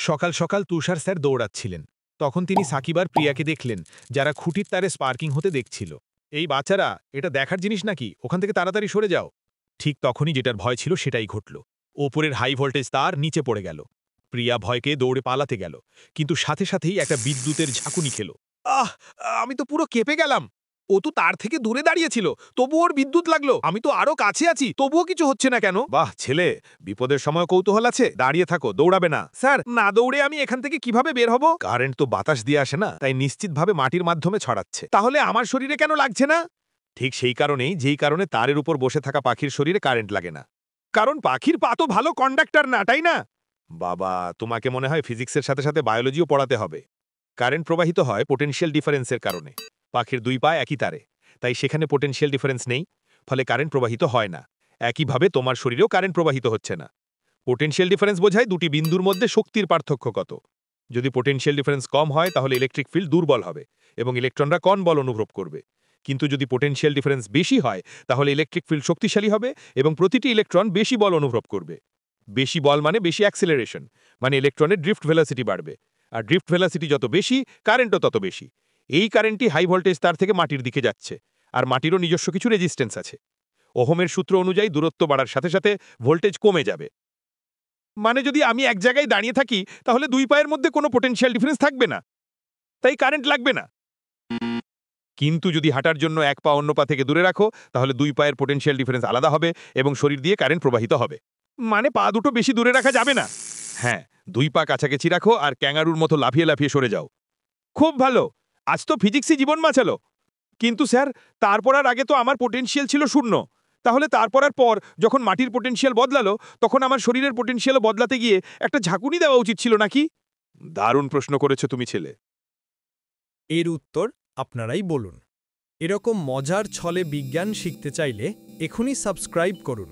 সকাল সকাল তুষার স্যার দৌড়াচ্ছিলেন। তখন তিনি সাকিব আর প্রিয়াকে দেখলেন, যারা খুঁটির তারে স্পার্কিং হতে দেখছিল। এই বাচ্চারা, এটা দেখার জিনিস নাকি? ওখান থেকে তাড়াতাড়ি সরে যাও। ঠিক তখনই যেটার ভয় ছিল সেটাই ঘটল। ওপরের হাই ভোল্টেজ তার নিচে পড়ে গেল। প্রিয়া ভয়কে দৌড়ে পালাতে গেল, কিন্তু সাথে সাথেই একটা বিদ্যুতের ঝাঁকুনি খেল। আহ! আমি তো পুরো কেঁপে গেলাম। ও তো তার থেকে দূরে দাঁড়িয়েছিল, তবুও ওর বিদ্যুৎ লাগলো। আমি তো আরো কাছে আছি, তবুও কিছু হচ্ছে না কেন? বাহ ছেলে, বিপদের সময় কৌতূহল আছে। দাঁড়িয়ে থাকো, দৌড়াবে না। স্যার, না দৌড়ে আমি এখান থেকে কিভাবে বের হব? কারেন্ট তো বাতাস দিয়ে আসে না, তাই নিশ্চিতভাবে মাটির মাধ্যমে ছড়াচ্ছে। তাহলে আমার শরীরে কেন লাগছে না? ঠিক সেই কারণেই, যেই কারণে তারের উপর বসে থাকা পাখির শরীরে কারেন্ট লাগে না। কারণ পাখির পা তো ভালো কন্ডাক্টর না, তাই না? বাবা, তোমাকে মনে হয় ফিজিক্সের সাথে সাথে বায়োলজিও পড়াতে হবে। কারেন্ট প্রবাহিত হয় পোটেনশিয়াল ডিফারেন্সের কারণে। পাখির দুই পা একই তারে, তাই সেখানে পোটেনশিয়াল ডিফারেন্স নেই, ফলে কারেন্ট প্রবাহিত হয় না। একইভাবে তোমার শরীরেও কারেন্ট প্রবাহিত হচ্ছে না। পোটেনশিয়াল ডিফারেন্স বোঝায় দুটি বিন্দুর মধ্যে শক্তির পার্থক্য কত। যদি পোটেনশিয়াল ডিফারেন্স কম হয় তাহলে ইলেকট্রিক ফিল্ড দুর্বল হবে এবং ইলেকট্রনরা কম বল অনুভব করবে। কিন্তু যদি পোটেনশিয়াল ডিফারেন্স বেশি হয় তাহলে ইলেকট্রিক ফিল্ড শক্তিশালী হবে এবং প্রতিটি ইলেকট্রন বেশি বল অনুভব করবে। বেশি বল মানে বেশি অ্যাক্সিলারেশন, মানে ইলেকট্রনের ড্রিফট ভেলোসিটি বাড়বে। আর ড্রিফট ভেলোসিটি যত বেশি, কারেন্টও তত বেশি। এই কারেন্টই হাই ভোল্টেজ তার থেকে মাটির দিকে যাচ্ছে। আর মাটিরও নিজস্ব কিছু রেজিস্ট্যান্স আছে। ওহমের সূত্র অনুযায়ী দূরত্ব বাড়ার সাথে সাথে ভোল্টেজ কমে যাবে। মানে যদি আমি এক জায়গায় দাঁড়িয়ে থাকি তাহলে দুই পায়ের মধ্যে কোনো পোটেনশিয়াল ডিফারেন্স থাকবে না, তাই কারেন্ট লাগবে না। কিন্তু যদি হাঁটার জন্য এক পা অন্য পা থেকে দূরে রাখো তাহলে দুই পায়ের পোটেনশিয়াল ডিফারেন্স আলাদা হবে এবং শরীর দিয়ে কারেন্ট প্রবাহিত হবে। মানে পা দুটো বেশি দূরে রাখা যাবে না। হ্যাঁ, দুই পা কাছাকাছি রাখো আর ক্যাঙ্গারুর মতো লাফিয়ে লাফিয়ে সরে যাও। খুব ভালো, আজ তো ফিজিক্সই জীবন বাঁচালো। কিন্তু স্যার, তারপর আর আগে তো আমার পোটেনশিয়াল ছিল শূন্য। তাহলে তারপর আর পর যখন মাটির পোটেনশিয়াল বদলালো তখন আমার শরীরের পোটেনশিয়ালও বদলাতে গিয়ে একটা ঝাঁকুনি দেওয়া উচিত ছিল নাকি? দারুণ প্রশ্ন করেছো তুমি ছেলে। এর উত্তর আপনারাই বলুন। এরকম মজার ছলে বিজ্ঞান শিখতে চাইলে এখনই সাবস্ক্রাইব করুন।